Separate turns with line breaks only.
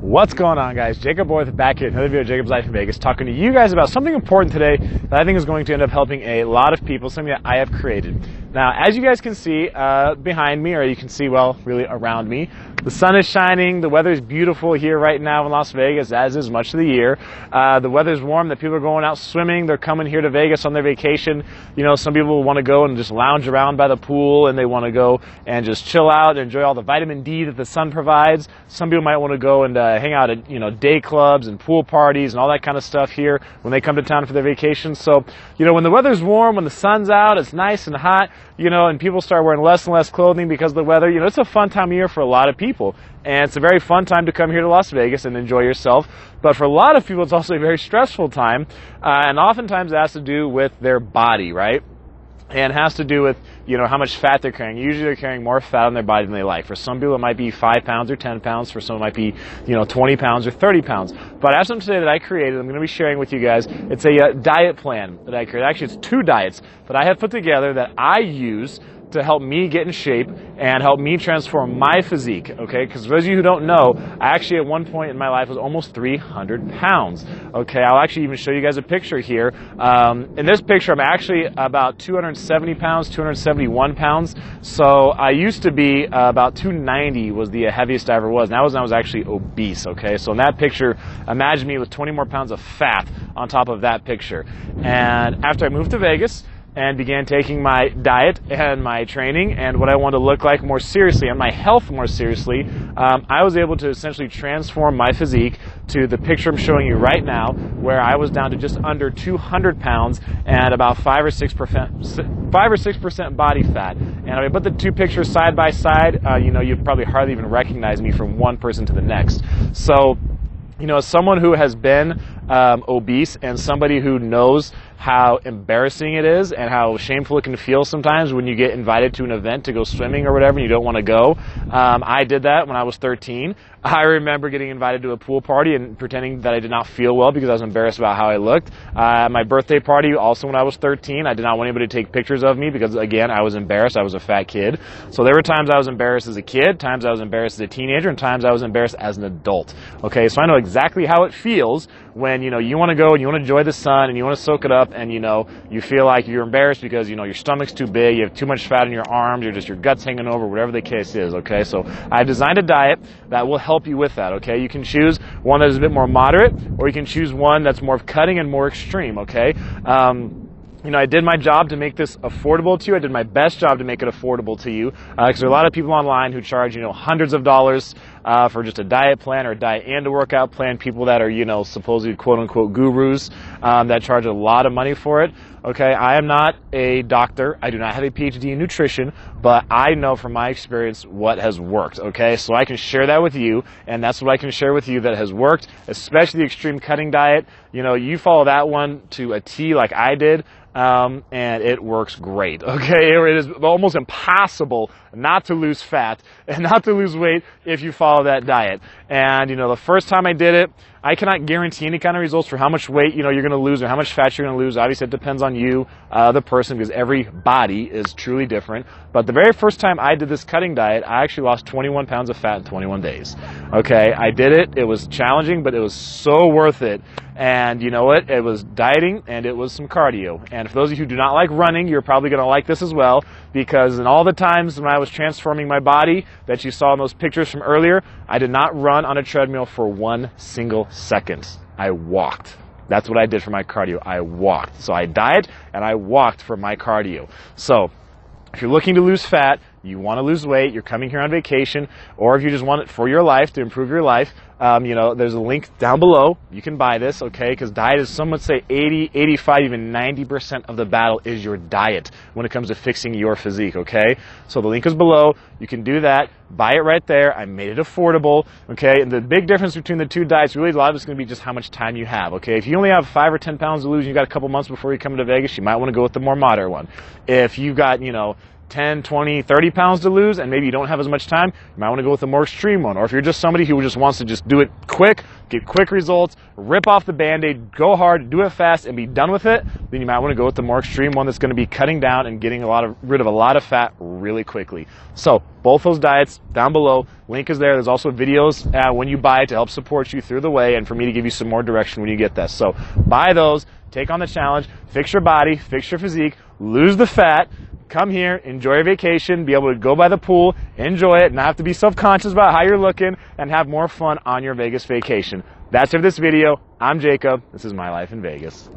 What's going on, guys? Jacoborth back here, another video of Jacob's Life in Vegas, talking to you guys about something important today that I think is going to end up helping a lot of people, something that I have created. Now, as you guys can see behind me, or you can see, well, really around me, the sun is shining, the weather is beautiful here right now in Las Vegas, as is much of the year. The weather's warm, the people are going out swimming, they're coming here to Vegas on their vacation. You know, some people want to go and just lounge around by the pool, and they want to go and just chill out and enjoy all the vitamin D that the sun provides. Some people might want to go and hang out at, you know, day clubs and pool parties and all that kind of stuff here when they come to town for their vacation. So, you know, when the weather's warm, when the sun's out, it's nice and hot, you know, and people start wearing less and less clothing because of the weather, you know, it's a fun time of year for a lot of people. And it's a very fun time to come here to Las Vegas and enjoy yourself. But for a lot of people, it's also a very stressful time. And oftentimes it has to do with their body, right? And has to do with, you know, how much fat they're carrying. Usually they're carrying more fat on their body than they like. For some people it might be 5 pounds or 10 pounds. For some it might be, you know, 20 pounds or 30 pounds. But I have something today that I created. I'm going to be sharing with you guys. It's a diet plan that I created. Actually, it's 2 diets that I have put together that I use to help me get in shape and help me transform my physique, okay? Because for those of you who don't know, I actually at one point in my life was almost 300 pounds, okay? I'll actually even show you guys a picture here. In this picture, I'm actually about 270 pounds, 271 pounds. So I used to be about 290 was the heaviest I ever was. And that was when I was actually obese, okay? So in that picture, imagine me with 20 more pounds of fat on top of that picture. And after I moved to Vegas, and began taking my diet and my training and what I wanted to look like more seriously and my health more seriously, I was able to essentially transform my physique to the picture I'm showing you right now, where I was down to just under 200 pounds and about 5 or 6% body fat. And if I put the 2 pictures side by side, you know, you'd probably hardly even recognize me from one person to the next. So, you know, as someone who has been obese and somebody who knows how embarrassing it is and how shameful it can feel sometimes when you get invited to an event to go swimming or whatever and you don't want to go. I did that when I was 13. I remember getting invited to a pool party and pretending that I did not feel well because I was embarrassed about how I looked. My birthday party, also when I was 13, I did not want anybody to take pictures of me because, again, I was embarrassed. I was a fat kid. So there were times I was embarrassed as a kid, times I was embarrassed as a teenager, and times I was embarrassed as an adult. Okay, so I know exactly how it feels when, you know, you want to go and you want to enjoy the sun and you want to soak it up and, you know, you feel like you're embarrassed because, you know, your stomach's too big, you have too much fat in your arms, you're just, your gut's hanging over, whatever the case is, okay? So I designed a diet that will help you with that, okay? You can choose one that is a bit more moderate, or you can choose one that's more cutting and more extreme, okay? You know, I did my job to make this affordable to you. I did my best job to make it affordable to you because there are a lot of people online who charge, you know, hundreds of dollars for just a diet plan or a diet and a workout plan. People that are, you know, supposedly quote-unquote gurus that charge a lot of money for it. Okay, I am not a doctor. I do not have a PhD in nutrition, but I know from my experience what has worked, okay? So I can share that with you, and that's what I can share with you that has worked, especially the extreme cutting diet. You know, you follow that one to a T like I did, and it works great, okay? It is almost impossible not to lose fat and not to lose weight if you follow that diet. And, you know, the first time I did it, I cannot guarantee any kind of results for how much weight, you know, you're going to lose or how much fat you're going to lose. Obviously, it depends on you, the person, because every body is truly different. But the very first time I did this cutting diet, I actually lost 21 pounds of fat in 21 days. Okay, I did it. It was challenging, but it was so worth it. And you know what? It was dieting and it was some cardio. And for those of you who do not like running, you're probably going to like this as well, because in all the times when I was transforming my body that you saw in those pictures from earlier, I did not run on a treadmill for 1 single second. I walked. That's what I did for my cardio. I walked. So I diet and I walked for my cardio. So if you're looking to lose fat, you want to lose weight, you're coming here on vacation, or if you just want it for your life, to improve your life, you know, there's a link down below. You can buy this, okay? Because diet is, some would say 80, 85, even 90% of the battle is your diet when it comes to fixing your physique, okay? So the link is below. You can do that. Buy it right there. I made it affordable, okay? And the big difference between the 2 diets, really, a lot of it's going to be just how much time you have, okay? If you only have 5 or 10 pounds to lose and you've got a couple months before you come to Vegas, you might want to go with the more moderate one. If you've got, you know, 10, 20, 30 pounds to lose and maybe you don't have as much time, you might want to go with a more extreme one. Or if you're just somebody who just wants to just do it quick, get quick results, rip off the Band-Aid, go hard, do it fast, and be done with it, then you might want to go with the more extreme one that's going to be cutting down and getting rid of a lot of fat really quickly. So both those diets down below, link is there. There's also videos when you buy it to help support you through the way and for me to give you some more direction when you get this. So buy those, take on the challenge, fix your body, fix your physique, lose the fat, come here, enjoy your vacation, be able to go by the pool, enjoy it, not have to be self-conscious about how you're looking, and have more fun on your Vegas vacation. That's it for this video. I'm Jacob. This is My Life in Vegas.